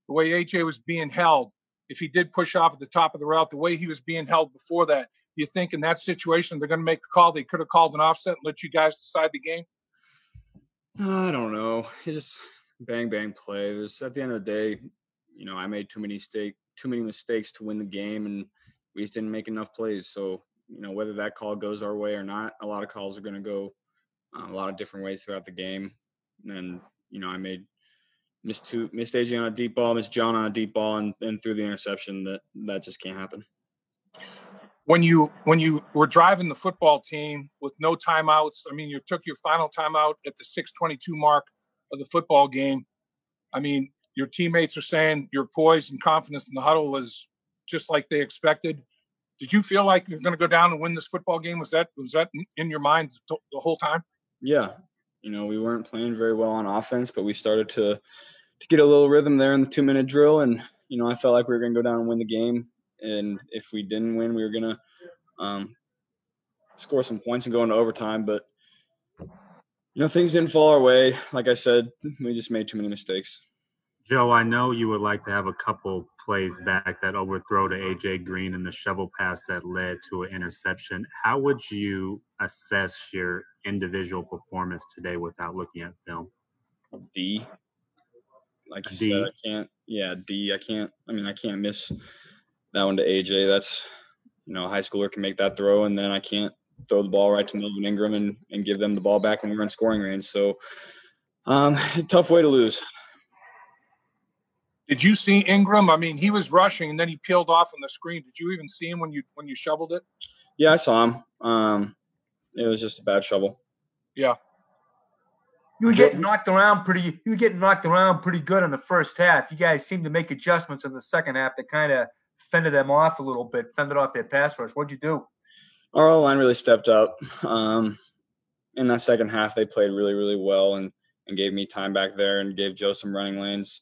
the way AJ was being held, if he did push off at the top of the route, the way he was being held before that, do you think in that situation they're going to make the call? They could have called an offset and let you guys decide the game? I don't know. It's just bang, bang play. At the end of the day, I made too many mistakes to win the game, and we just didn't make enough plays. So, whether that call goes our way or not, a lot of calls are going to go a lot of different ways throughout the game. And, I missed AJ on a deep ball, missed John on a deep ball, and threw the interception. That just can't happen. When you were driving the football team with no timeouts, I mean, you took your final timeout at the 6:22 mark of the football game. I mean, your teammates are saying your poise and confidence in the huddle was just like they expected. Did you feel like you're going to go down and win this football game? Was that in your mind the whole time? Yeah. We weren't playing very well on offense, but we started to get a little rhythm there in the 2-minute drill. And, I felt like we were going to go down and win the game. And if we didn't win, we were going to score some points and go into overtime. But, things didn't fall our way. Like I said, we just made too many mistakes. Joe, I know you would like to have a couple plays back, that overthrow to A.J. Green and the shovel pass that led to an interception. How would you assess your individual performance today without looking at film? D. Like you said, I can't. Yeah, D. I can't miss that one to A.J. That's, a high schooler can make that throw, and then I can't throw the ball right to Melvin Ingram and give them the ball back when we're in scoring range. So, tough way to lose. Did you see Ingram? I mean, he was rushing and then he peeled off on the screen. Did you even see him when you shoveled it? Yeah, I saw him. It was just a bad shovel. Yeah. You were getting knocked around pretty good in the first half. You guys seemed to make adjustments in the second half that kind of fended them off a little bit, fended off their pass rush. What'd you do? Our O-line really stepped up. In that second half, they played really, really well and gave me time back there and gave Joe some running lanes.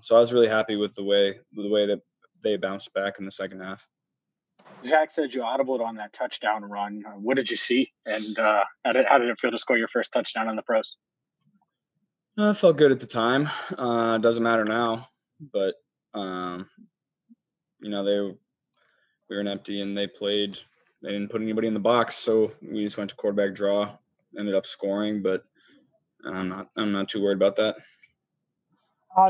So I was really happy with the way that they bounced back in the second half. Zach said you audibled on that touchdown run. What did you see? And how did it feel to score your first touchdown on the pros? It felt good at the time. It doesn't matter now. But, we were an empty and they played. They didn't put anybody in the box, so we just went to quarterback draw, ended up scoring. But I'm not too worried about that.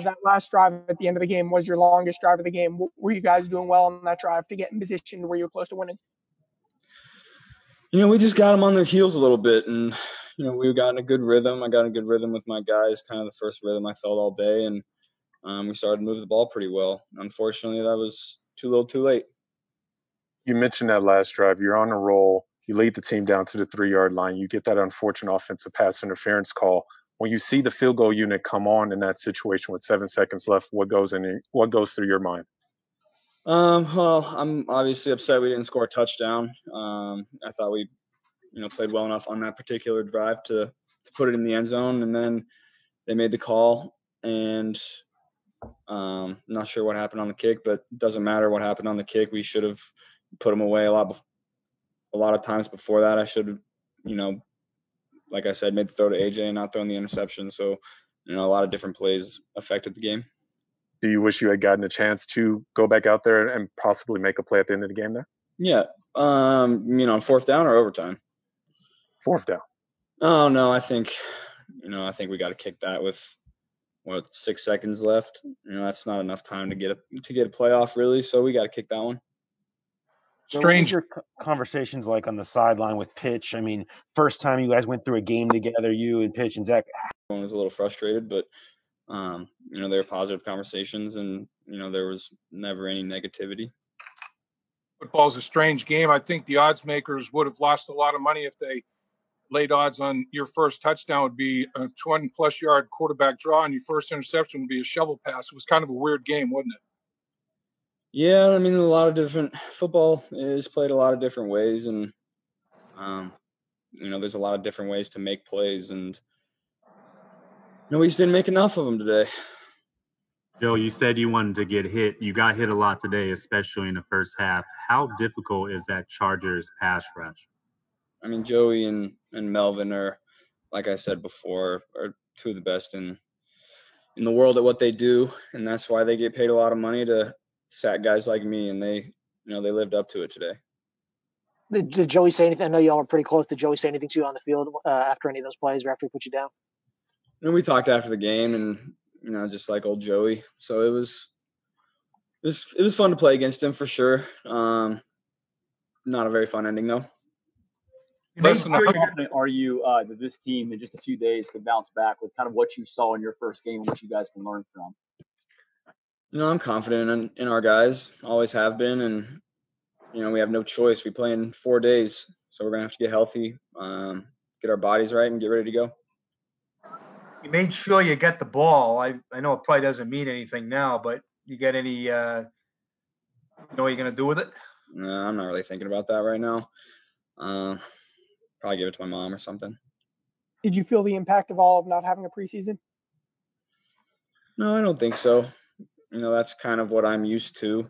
That last drive at the end of the game was your longest drive of the game. Were you guys doing well on that drive to get in position where you were close to winning? We just got them on their heels a little bit, and, we got in a good rhythm. I got in a good rhythm with my guys, kind of the first rhythm I felt all day, and we started to move the ball pretty well. Unfortunately, that was too little too late. You mentioned that last drive. You're on a roll. You lead the team down to the 3-yard line. You get that unfortunate offensive pass interference call. When you see the field goal unit come on in that situation with 7 seconds left, what goes through your mind? Well, I'm obviously upset we didn't score a touchdown. I thought we, played well enough on that particular drive to put it in the end zone, and then they made the call. And not sure what happened on the kick, but it doesn't matter what happened on the kick. We should have put them away a lot of times before that. I should have, like I said, made the throw to AJ and not throwing the interception. So, a lot of different plays affected the game. Do you wish you had gotten a chance to go back out there and possibly make a play at the end of the game there? Yeah. Fourth down or overtime? Fourth down. Oh, no, I think we got to kick that with 6 seconds left. That's not enough time to get a playoff really. So we got to kick that one. Strange. What was your conversations like on the sideline with Pitch? I mean, first time you guys went through a game together, you and Pitch and Zach. Everyone was a little frustrated, but there were positive conversations, and there was never any negativity. Football's a strange game. I think the odds makers would have lost a lot of money if they laid odds on your first touchdown would be a 20-plus yard quarterback draw, and your first interception would be a shovel pass. It was kind of a weird game, wasn't it? Yeah, a lot of different – football is played a lot of different ways, and, there's a lot of different ways to make plays, and we just didn't make enough of them today. Joe, you said you wanted to get hit. You got hit a lot today, especially in the first half. How difficult is that Chargers pass rush? Joey and Melvin are, like I said before, are two of the best in in the world at what they do, and that's why they get paid a lot of money to sack guys like me, and they lived up to it today. Did Joey say anything? I know y'all were pretty close. Did Joey say anything to you on the field after any of those plays or after he put you down? We talked after the game, and just like old Joey. So it was fun to play against him for sure. Not a very fun ending though. Listen, how confident are you that this team in just a few days could bounce back with kind of what you saw in your first game and what you guys can learn from? I'm confident in our guys. Always have been, and we have no choice. We play in 4 days, so we're gonna have to get healthy, get our bodies right, and get ready to go. You made sure you get the ball. I know it probably doesn't mean anything now, but you got any you know what you're gonna do with it? No, I'm not really thinking about that right now. Probably give it to my mom or something. Did you feel the impact of all of not having a preseason? No, I don't think so. That's kind of what I'm used to.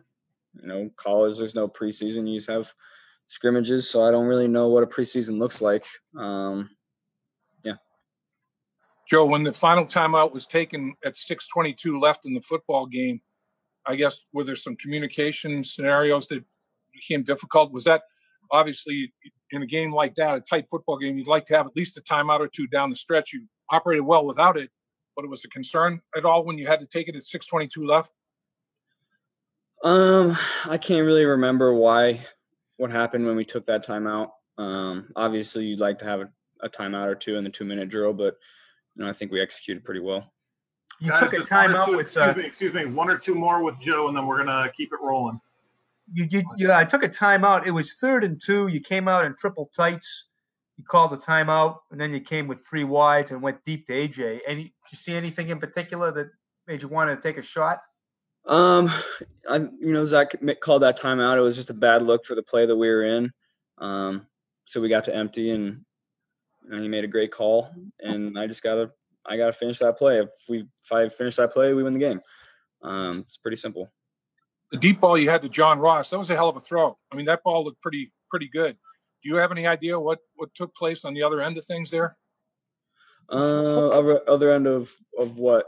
College, there's no preseason. You just have scrimmages, so I don't really know what a preseason looks like. Yeah. Joe, when the final timeout was taken at 6:22 left in the football game, I guess, were there some communication scenarios that became difficult? Was that obviously in a game like that, a tight football game, you'd like to have at least a timeout or two down the stretch? You operated well without it, but it was a concern at all when you had to take it at 6:22 left? I can't really remember what happened when we took that timeout. Obviously, you'd like to have a timeout or two in the 2-minute drill, but I think we executed pretty well. You took a timeout with excuse me, one or two more with Joe, and then we're gonna keep it rolling. I took a timeout. It was 3rd and 2. You came out in triple tights. You called a timeout, and then you came with 3 wides and went deep to AJ. Did you see anything in particular that made you want to take a shot? Zach called that timeout. It was just a bad look for the play that we were in. So we got to empty, and he made a great call, and I gotta finish that play. If I finish that play, we win the game. It's pretty simple. The deep ball you had to John Ross, that was a hell of a throw. I mean, that ball looked pretty good. Do you have any idea what took place on the other end of things there? Other end of what?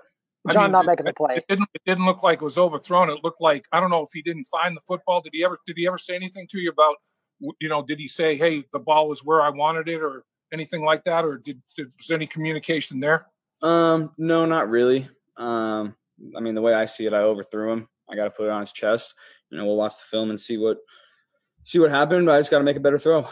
John not making the play. It didn't look like it was overthrown. It looked like, I don't know if he didn't find the football. Did he ever say anything to you about, did he say, hey, the ball was where I wanted it, or anything like that? Or was there any communication there? No, not really. The way I see it, I overthrew him. I got to put it on his chest. We'll watch the film and see what happened, but I just got to make a better throw.